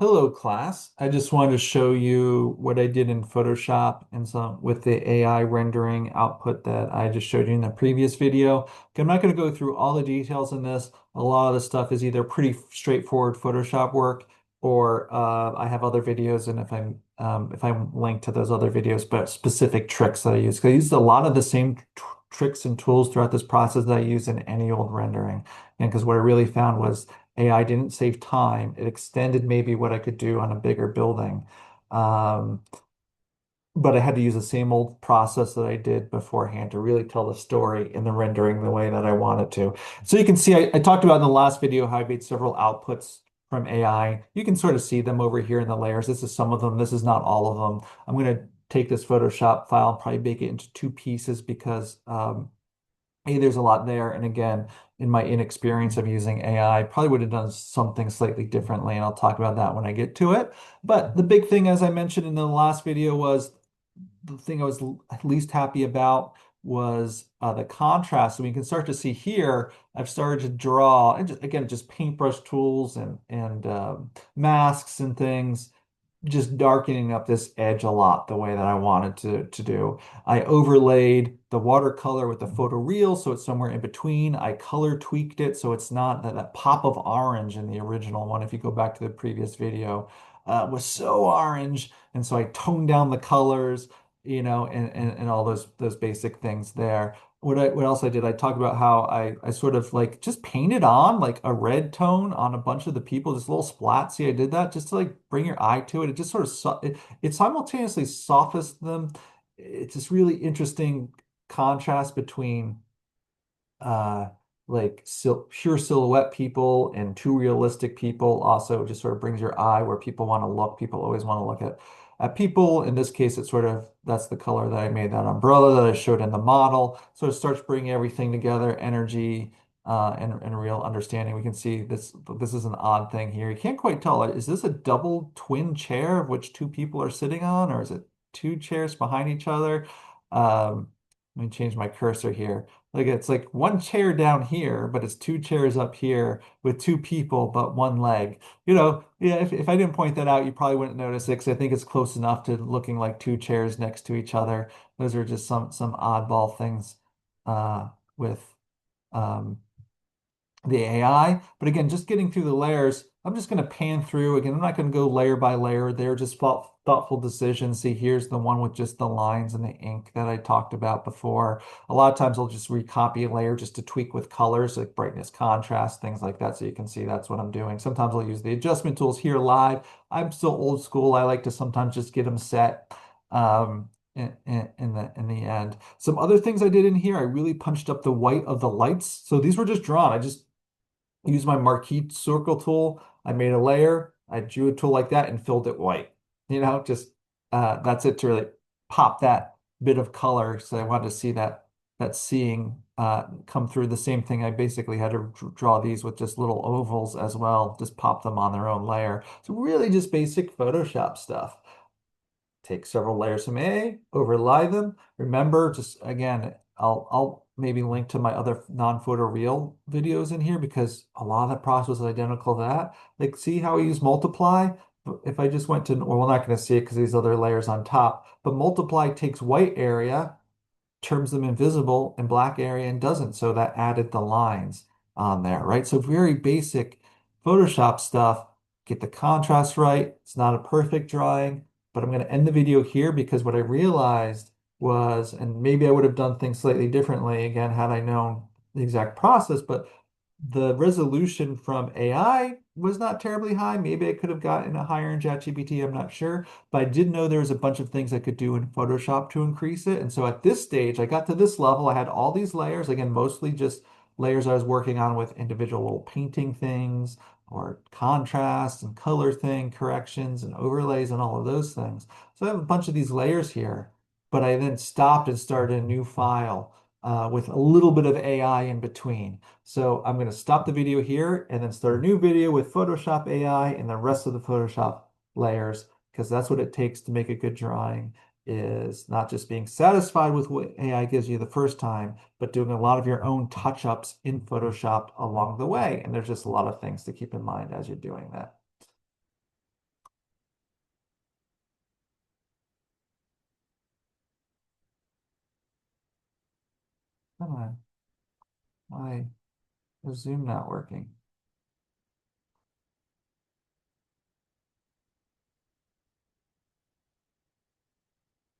Hello, class. I just wanted to show you what I did in Photoshop and some with the AI rendering output that I just showed you in the previous video. Okay, I'm not going to go through all the details in this. A lot of the stuff is either pretty straightforward Photoshop work or I have other videos, and if I'm linked to those other videos, but specific tricks that I use. 'Cause I used a lot of the same tricks and tools throughout this process that I use in any old rendering. And because what I really found was AI didn't save time. It extended maybe what I could do on a bigger building. Um, but I had to use the same old process that I did beforehand to really tell the story in the rendering the way that I wanted to. So you can see, I talked about in the last video how I made several outputs from AI. You can sort of see them over here in the layers. This is some of them. This is not all of them. I'm going to take this Photoshop file and probably make it into two pieces because A, there's a lot there. And again, in my inexperience of using AI, probably would have done something slightly differently. And I'll talk about that when I get to it. But the big thing, as I mentioned in the last video, was the thing I was least happy about was the contrast. So we can start to see here, I've started to draw, and just, again, just paintbrush tools and masks and things, just darkening up this edge a lot the way that I wanted to do. I overlaid the watercolor with the photoreal, so it's somewhere in between. I color tweaked it so it's not that pop of orange in the original one. If you go back to the previous video, was so orange, and so I toned down the colors, and all those basic things there. What else I did? I talked about how I sort of like just painted on like a red tone on a bunch of the people, just little splats. See, I did that just to like bring your eye to it. It just sort of it simultaneously softens them. It's this really interesting contrast between uh like pure silhouette people and too realistic people. Also just sort of brings your eye where people want to look. People always want to look at people. In this case, it's sort of that's the color that I made that umbrella that I showed in the model. So it starts bringing everything together, energy and real understanding. We can see this is an odd thing here. You can't quite tell. Is this a double twin chair of which two people are sitting on, or is it two chairs behind each other? Let me change my cursor here. Like it's like one chair down here, but it's two chairs up here with two people, but one leg. Yeah, if I didn't point that out, you probably wouldn't notice it because I think it's close enough to looking like two chairs next to each other. Those are just some oddball things with um, the AI. But again, just getting through the layers, I'm just going to pan through. Again, I'm not going to go layer by layer. They're just thoughtful decisions. See, here's the one with just the lines and the ink that I talked about before. A lot of times I'll just recopy a layer just to tweak with colors, like brightness, contrast, things like that. So you can see that's what I'm doing. Sometimes I'll use the adjustment tools here live. I'm still old school. I like to sometimes just get them set. In the end. Some other things I did in here, I really punched up the white of the lights. So these were just drawn. I just use my marquee circle tool. I made a layer. I drew a tool like that and filled it white. Just that's it to really pop that bit of color. So I wanted to see that seeing come through. The same thing. I basically had to draw these with just little ovals as well. Just pop them on their own layer. So really just basic Photoshop stuff. Take several layers from A, overlay them. Remember, just again, I'll maybe link to my other non-photo real videos in here because a lot of that process is identical to that. Like, see how I use multiply? If I just went to, well, we're not going to see it because these other layers on top, but multiply takes white area, turns them invisible, and black area and doesn't. So that added the lines on there, right? So very basic Photoshop stuff. Get the contrast right. It's not a perfect drawing, but I'm going to end the video here because what I realized was, and maybe I would have done things slightly differently again had I known the exact process, but the resolution from AI was not terribly high. Maybe I could have gotten a higher in ChatGPT, I'm not sure. But I did know there was a bunch of things I could do in Photoshop to increase it. And so at this stage, I got to this level. I had all these layers, again, mostly just layers I was working on with individual little painting things or contrast and color thing, corrections and overlays and all of those things. So I have a bunch of these layers here, but I then stopped and started a new file with a little bit of AI in between. So I'm going to stop the video here and then start a new video with Photoshop AI and the rest of the Photoshop layers, because that's what it takes to make a good drawing, is not just being satisfied with what AI gives you the first time, but doing a lot of your own touch-ups in Photoshop along the way. And there's just a lot of things to keep in mind as you're doing that. Come on. Why is Zoom not working?